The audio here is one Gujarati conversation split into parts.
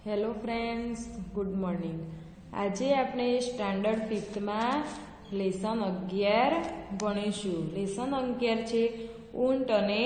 Hello friends, good morning. આજે આપણે સ્ટાન્ડર્ડ 5th માં લેસન 11 ભણીશું। લેસન 11 છે ઊંટ અને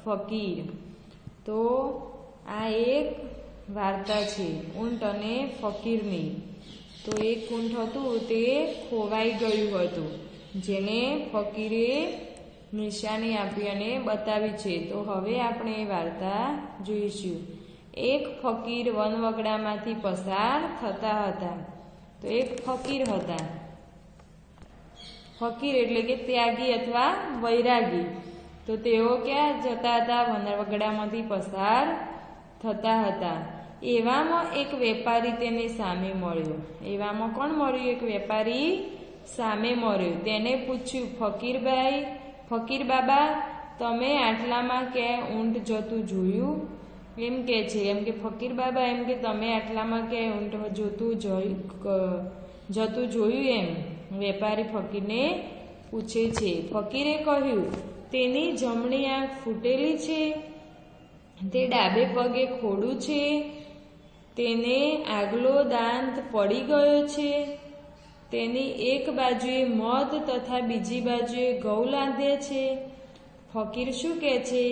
ફકીર। તો આ એક વાર્તા છે ઊંટ અને ફકીરની। તો એક ઊંટ હતું તે ખોવાઈ ગયું હતું, જેને ફકીરે નિશાની આપી અને બતાવી છે। તો હવે આપણે એ વાર્તા જોઈશું। એક ફકીર વનવગડામાંથી પસાર થતા હતા। તો એક ફકીર હતા। ફકીર એટલે કે ત્યાગી અથવા વૈરાગી। તો તેઓ ક્યાં જતા હતા? વનવગડામાંથી પસાર થતા હતા। એવામાં એક વેપારી તેને સામે મળ્યો। એવામાં કોણ મળ્યું? એક વેપારી સામે મળ્યો। તેને પૂછ્યું, ફકીર બાબા, તમે આટલામાં ક્યાંય ઊંટ જતું જોયું? એમ કે છે, એમ કે ફકીર બાબા, એમ કે તમે આટલામાં ક્યાંય ઊંટ જતું જોયું? એમ વેપારી ફકીરને પૂછે છે। ફકીરે કહ્યું, તેની જમણી આંખ ફૂટેલી છે, તે ડાબે પગે ખોડું છે, તેને આગલો દાંત પડી ગયો છે, તેની એક બાજુએ મધ તથા બીજી બાજુએ ઘઉં લાદે છે। ફકીર શું કહે છે?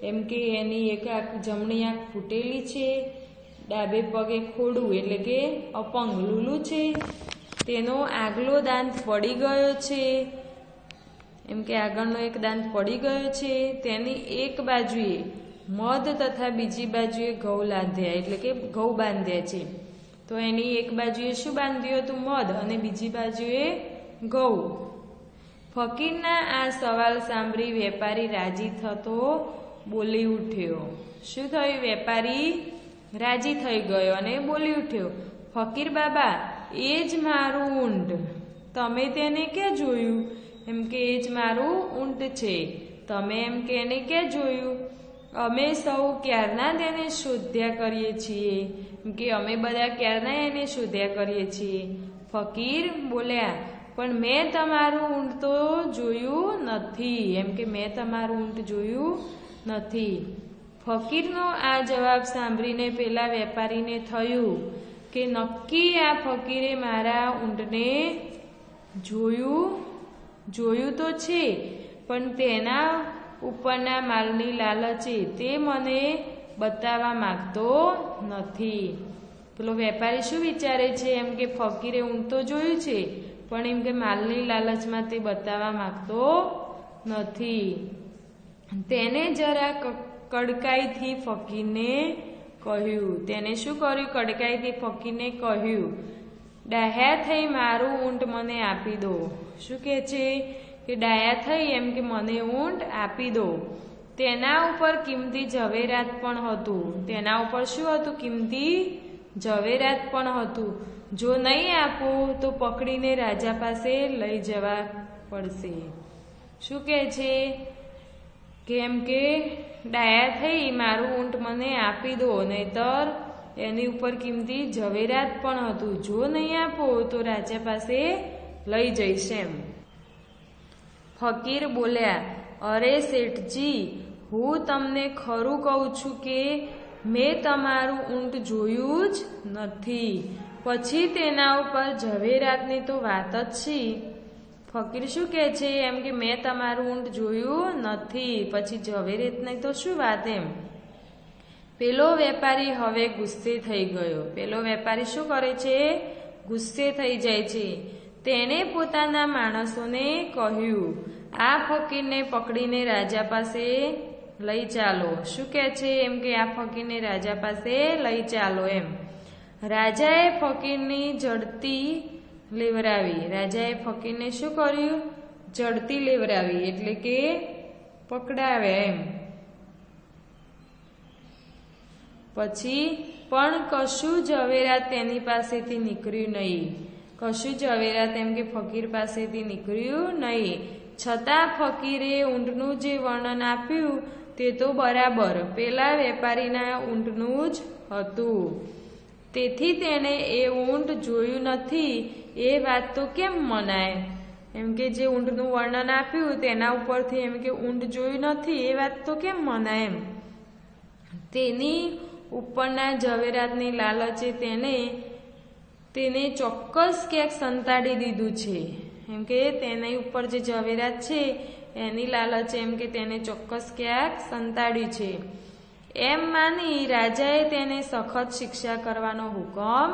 એમ કે એની એક જમણી આંખ ફૂટેલી છે, ડાબે પગે ખોડું એટલે કે અપંગ લૂલું છે, તેનો આગલો દાંત પડી ગયો છે, એમ કે આગળનો એક દાંત પડી ગયો છે, તેની એક બાજુએ મધ તથા બીજી બાજુએ ઘઉં લાદ્યા એટલે કે ઘઉં બાંધ્યા છે। તો એની એક બાજુએ શું બાંધ્યું હતું? મધ, અને બીજી બાજુએ ઘઉં। ફકીરના આ સવાલ સાંભળી વેપારી રાજી થતો બોલી ઉઠ્યો। શું થયું? વેપારી રાજી થઈ ગયો અને બોલી ઉઠ્યો, ફકીર બાબા, એ જ મારું ઊંટ, તમે તેને ક્યાં જોયું? એમ કે એ જ મારું ઊંટ છે, તમે એમ કે એને ક્યાં જોયું? અમે સૌ ક્યારના તેને શોધ્યા કરીએ છીએ, એમ કે અમે બધા ક્યારના એને શોધ્યા કરીએ છીએ। ફકીર બોલ્યા, પણ મેં તમારું ઊંટ તો જોયું નથી, એમ કે મેં તમારું ઊંટ જોયું નથી। ફકીરનો આ જવાબ સાંભળીને પેલા વેપારીને થયું કે નક્કી આ ફકીરે મારા ઊંટને જોયું તો છે, પણ તેના ઉપરના માલની લાલચે તે મને બતાવવા માંગતો નથી। પેલો વેપારી શું વિચારે છે? એમ કે ફકીરે ઊંટ તો જોયું છે, પણ એમ કે માલની લાલચમાં તે બતાવવા માંગતો નથી। તેને જરા કડકાઈથી ફકીરને કહ્યું। તેને શું કર્યું? કડકાઈથી ફકીરને કહ્યું, ડાહ્યા થઈ મારું ઊંટ મને આપી દો। શું કહે છે? કે ડાહ્યા થઈ એમ કે મને ઊંટ આપી દો। તેના ઉપર કિંમતી ઝવેરાત પણ હતું। તેના ઉપર શું હતું? કિંમતી ઝવેરાત પણ હતું। જો નહીં આપો તો પકડીને રાજા પાસે લઈ જવા પડશે। શું કહે છે? કેમ કે ડાયા થઈ મારું ઊંટ મને આપી દો, નહીતર એની ઉપર કિંમતી ઝવેરાત પણ હતું, જો નહીં આપો તો રાજા પાસે લઈ જઈશ એમ। ફકીર બોલ્યા, અરે શેઠજી, હું તમને ખરું કહું છું કે મેં તમારું ઊંટ જોયું જ નથી, પછી તેના ઉપર ઝવેરાતની તો વાત જ છે। ફકીર શું કહે છે? એમ કે મેં તમારું ઊંટ જોયું નથી, પછી ઝવેરાતની તો શું વાત? એમ પેલો વેપારી હવે ગુસ્સે થઈ ગયો। પેલો વેપારી શું કરે છે? ગુસ્સે થઈ જાય છે। તેણે પોતાના માણસોને કહ્યું, આ ફકીરને પકડીને રાજા પાસે લઈ ચાલો। શું કહે છે? એમ કે આ ફકીરને રાજા પાસે લઈ ચાલો એમ। રાજાએ ફકીરની ઝડતી લેવરાવી। રાજાએ ફકીરને શું કર્યું? ઝડતી લેવરાવી એટલે કે પકડાવ્યા એમ। પછી પણ કશું ઝવેરાત તેની પાસેથી નીકળ્યું નહીં। કશું ઝવેરાત એમ કે ફકીર પાસેથી નીકળ્યું નહીં। છતાં ફકીરે ઊંટનું જે વર્ણન આપ્યું તે તો બરાબર પેલા વેપારીના ઊંટનું જ હતું, તેથી તેણે એ ઊંટ જોયું નથી એ વાત તો કેમ મનાય? એમ કે જે ઊંટનું વર્ણન આપ્યું તેના ઉપરથી એમ કે ઊંટ જોયું નથી એ વાત તો કેમ મનાય? એમ તેની ઉપરના ઝવેરાતની લાલચે તેને ચોક્કસ ક્યાંક સંતાડી દીધું છે. એમ કે તેની ઉપર જે ઝવેરાત છે એની લાલચે એમ કે તેને ચોક્કસ ક્યાંક સંતાડ્યું છે. એમ માની રાજાએ તેને સખત શિક્ષા કરવાનો હુકમ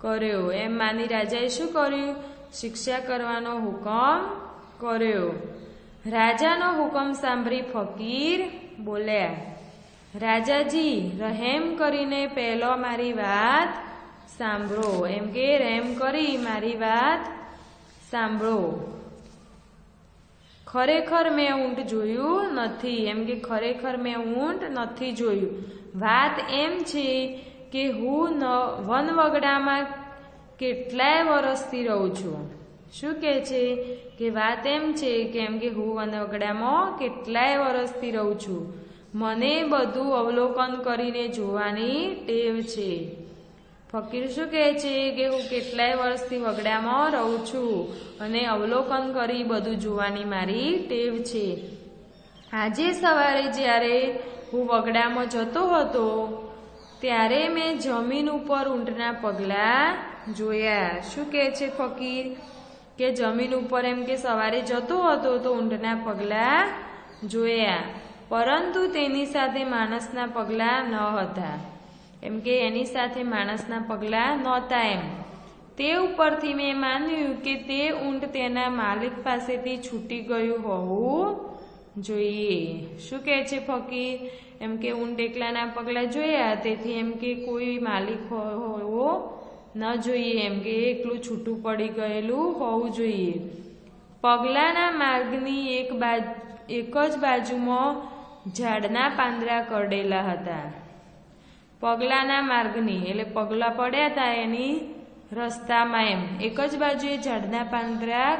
કર્યો. એમ માની રાજાએ શું કર્યું? શિક્ષા કરવાનો હુકમ કર્યો. રાજાનો હુકમ સાંભળી ફકીર બોલ્યા, રાજાજી, રહેમ કરીને પહેલો મારી વાત સાંભળો. એમ કે રહેમ કરી મારી વાત સાંભળો. ખરેખર મેં ઊંટ જોયું નથી. એમ કે ખરેખર મેં ઊંટ નથી જોયું. વાત એમ છે કે હું વનવગડામાં કેટલાય વર્ષથી રહું છું. શું કહે છે કે વાત એમ છે કે હું વનવગડામાં કેટલાય વર્ષથી રહું છું. મને બધું અવલોકન કરીને જોવાની ટેવ છે. ફકીર શું કહે છે કે હું કેટલાય વર્ષથી વગડામાં રહું છું અને અવલોકન કરી બધું જોવાની મારી ટેવ છે. આજે સવારે જ્યારે હું વગડામાં જતો હતો ત્યારે મેં જમીન ઉપર ઊંટના પગલાં જોયા. શું કહે છે ફકીર કે જમીન ઉપર એમ કે સવારે જતો હતો તો ઊંટના પગલાં જોયા, પરંતુ તેની સાથે માણસના પગલાં ન હતા. એમ કે એની સાથે માણસના પગલાં નહોતા. એમ તે ઉપરથી મેં માન્યું કે તે ઊંટ તેના માલિક પાસેથી છૂટી ગયું હોવું જોઈએ. શું કહે છે ફકીર? એમ કે ઊંટ એકલાના પગલાં જોયા, તેથી એમ કે કોઈ માલિક હોવો ન જોઈએ. એમ કે એકલું છૂટું પડી ગયેલું હોવું જોઈએ. પગલાના માર્ગની એક જ બાજુમાં ઝાડના પાંદડા કરડેલા હતા. પગલાના માર્ગની એટલે પગલા પડ્યા હતા એની રસ્તામાં એમ એક જ બાજુએ ઝાડના પાંદડા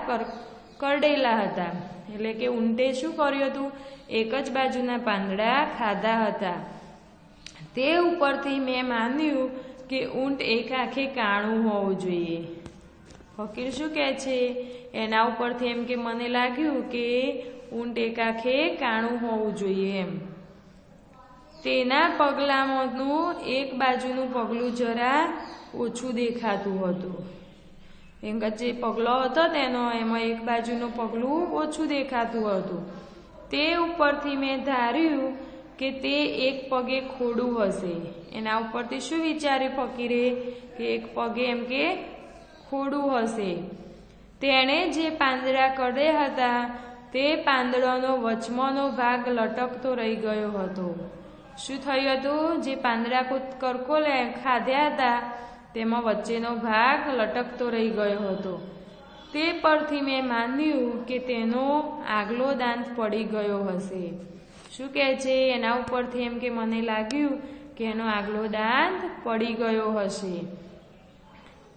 કરડેલા હતા. એટલે કે ઊંટે શું કર્યું હતું? એક જ બાજુના પાંદડા ખાધા હતા. તે ઉપરથી મેં માન્યું કે ઊંટ એક આંખે કાણું હોવું જોઈએ. ફકીર શું કહે છે? એના ઉપરથી એમ કે મને લાગ્યું કે ઊંટ એક આંખે કાણું હોવું જોઈએ. એમ તેના પગલામાંનું એક બાજુનું પગલું જરા ઓછું દેખાતું હતું. એમ કે જે પગલો હતો તેનો એમાં એક બાજુનું પગલું ઓછું દેખાતું હતું. તે ઉપરથી મેં ધાર્યું કે તે એક પગે ખોડું હશે. એના ઉપરથી શું વિચાર્યું ફકીરે? કે એક પગે એમ કે ખોડું હશે. તેણે જે પાંદડા કરડ્યા હતા તે પાંદડાનો વચમાંનો ભાગ લટકતો રહી ગયો હતો. શું થયું હતું? જે પાંદડા કરકોલે ખાધ્યા હતા તેમાં વચ્ચેનો ભાગ લટકતો રહી ગયો હતો. તે પરથી મેં માન્યું કે તેનો આગલો દાંત પડી ગયો હશે. શું કહે છે? એના ઉપરથી એમ કે મને લાગ્યું કે એનો આગલો દાંત પડી ગયો હશે.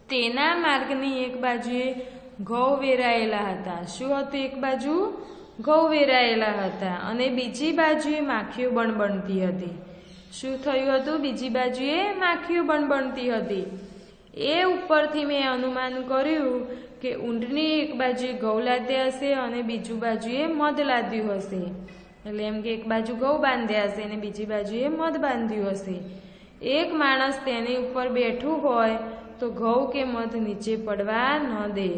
તેના માર્ગની એક બાજુએ ઘઉં વેરાયેલા હતા. શું હતું? એક બાજુ ઘઉં વેરાયેલા હતા અને બીજી બાજુએ માખીઓ બણબણતી હતી. શું થયું હતું? બીજી બાજુએ માખીઓ બણબણતી હતી. એ ઉપરથી મેં અનુમાન કર્યું કે ઊંટની એક બાજુએ ઘઉં લાદ્યા હશે અને બીજી બાજુએ મધ લાદ્યું હશે. એટલે એમ કે એક બાજુ ઘઉં બાંધ્યા હશે અને બીજી બાજુએ મધ બાંધ્યું હશે. એક માણસ તેની ઉપર બેઠું હોય તો ઘઉં કે મધ નીચે પડવા ન દે.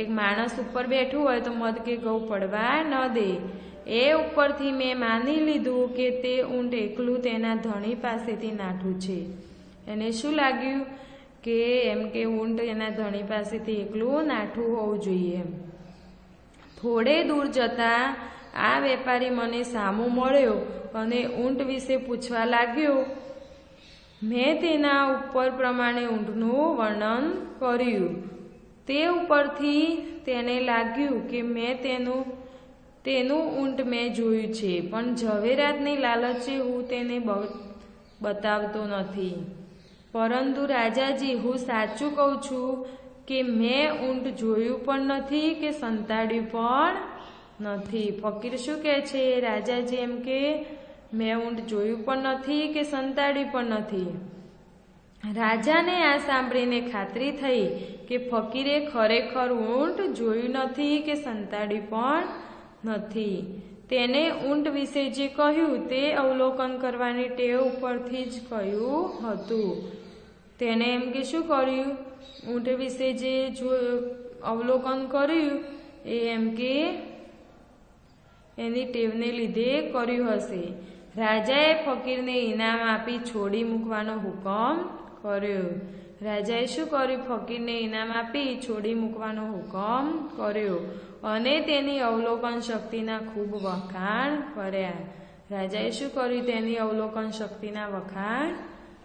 એક માણસ ઉપર બેઠું હોય તો મધ કે ઘઉં પડવા ન દે. એ ઉપરથી મેં માની લીધું કે તે ઊંટ એકલું તેના ધણી પાસેથી નાઠું છે. એને શું લાગ્યું? કે એમ કે ઊંટ એના ધણી પાસેથી એકલું નાઠું હોવું જોઈએ. થોડે દૂર જતા આ વેપારી મને સામો મળ્યો અને ઊંટ વિશે પૂછવા લાગ્યો. મેં તેના ઉપર પ્રમાણે ઊંટનું વર્ણન કર્યું. તે ઉપરથી તેને લાગ્યું કે મેં તેનું ઊંટ મેં જોયું છે, પણ ઝવેરાતની લાલચે હું તેને બતાવતો નથી. પરંતુ રાજાજી, હું સાચું કહું છું કે મેં ઊંટ જોયું પણ નથી કે સંતાડ્યું પણ નથી. ફકીર શું કહે છે? રાજાજી એમ કે મેં ઊંટ જોયું પણ નથી કે સંતાડ્યું પણ નથી. રાજાને આ સાંભળીને ખાતરી થઈ કે ફકીરે ખરેખર ઊંટ જોયું નથી કે સંતાડ્યું પણ નથી. તેને ઊંટ વિશે જે કહ્યું તે અવલોકન કરવાની ટેવ ઉપરથી જ કહ્યું હતું. તેને એમ કે શું કર્યું, ઊંટ વિશે જે અવલોકન કર્યું એ એમ કે એની ટેવને લીધે કર્યું હશે. રાજાએ ફકીરને ઇનામ આપી છોડી મૂકવાનો હુકમ કર્યો. રાજાએ શું કર્યું, ફકીરને ઇનામ આપી છોડી મૂકવાનો હુકમ કર્યો અને તેની અવલોકન શક્તિના ખૂબ વખાણ કર્યા. રાજાએ શું કર્યું, તેની અવલોકન શક્તિના વખાણ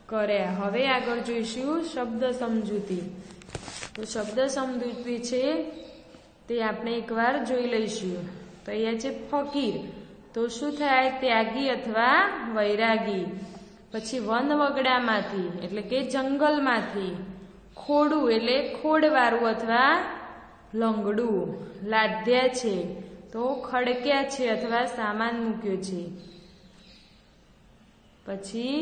કર્યા. હવે આગળ જોઈશું શબ્દ સમજૂતી. તો શબ્દ સમજૂતી છે તે આપણે એકવાર જોઈ લઈશું. તો અહીંયા છે ફકીર, તો શું થાય, ત્યાગી અથવા વૈરાગી. પછી વનવગડામાંથી એટલે કે જંગલમાંથી. ખોડું એટલે ખોડવાળું અથવા લંગડું. લાદ્યા છે તો ખડક્યા છે અથવા સામાન મૂક્યો છે. પછી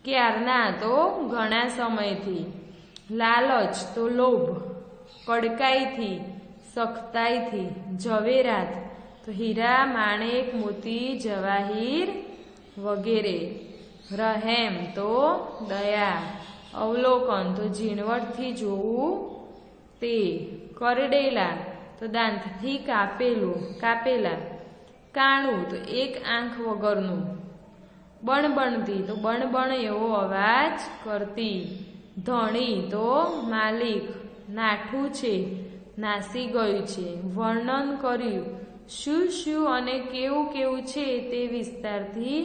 ક્યારના તો ઘણા સમયથી. લાલચ તો લોભ. કડકાઈથી, સખ્તાઈથી. ઝવેરાત તો હીરા, માણેક, મોતી, જવાહીર વગેરે. રહેમ તો દયા. અવલોકન તો ઝીણવટથી જોવું તે. કરડેલા તો દાંતથી કાપેલા. કાણું તો એક આંખ વગરનું. બણબણતી તો બણબણ એવો અવાજ કરતી. ધણી તો માલિક. નાઠું છે, નાસી ગયું છે. વર્ણન કર્યું, શું શું અને કેવું કેવું છે તે વિસ્તારથી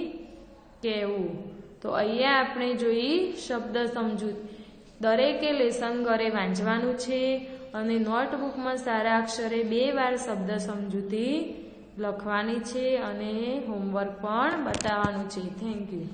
કહેવું. તો અહીંયા આપણે જોઈ શબ્દ સમજૂતી. દરેકે લેસન ઘરે વાંચવાનું છે અને નોટબુકમાં સારા અક્ષરે 2 વાર શબ્દ સમજૂતી લખવાની છે અને હોમવર્ક પણ બતાવવાનું છે. Thank you.